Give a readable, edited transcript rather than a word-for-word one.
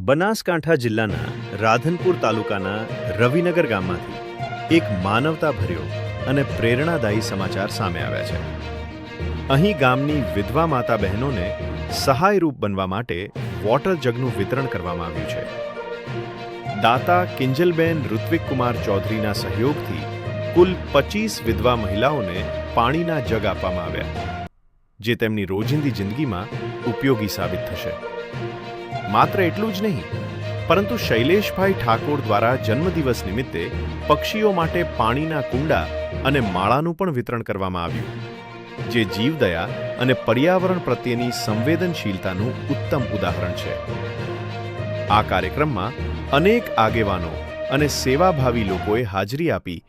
બનાસકાંઠા જિલ્લાના રાધનપુર તાલુકાના રવિનગર ગામમાંથી એક માનવતાભર્યો અને પ્રેરણાદાયી સમાચાર સામે આવ્યા છે. અહીં ગામની વિધવા માતા બહેનોને સહાયરૂપ બનવા માટે વોટર જગનું વિતરણ કરવામાં આવ્યું છે. દાતા કિંજલબેન ઋત્વિકકુમાર ચૌધરીના સહયોગથી કુલ 25 વિધવા મહિલાઓને પાણીના જગ આપવામાં આવ્યા, જે તેમની રોજિંદી જિંદગીમાં ઉપયોગી સાબિત થશે. માત્ર એટલું જ નહીં, પરંતુ શૈલેષભાઈ ઠાકોર દ્વારા જન્મદિવસ નિમિત્તે પક્ષીઓ માટે પાણીના કુંડા અને માળાનું પણ વિતરણ કરવામાં આવ્યું, જે જીવદયા અને પર્યાવરણ પ્રત્યેની સંવેદનશીલતાનું ઉત્તમ ઉદાહરણ છે. આ કાર્યક્રમમાં અનેક આગેવાનો અને સેવાભાવી લોકોએ હાજરી આપી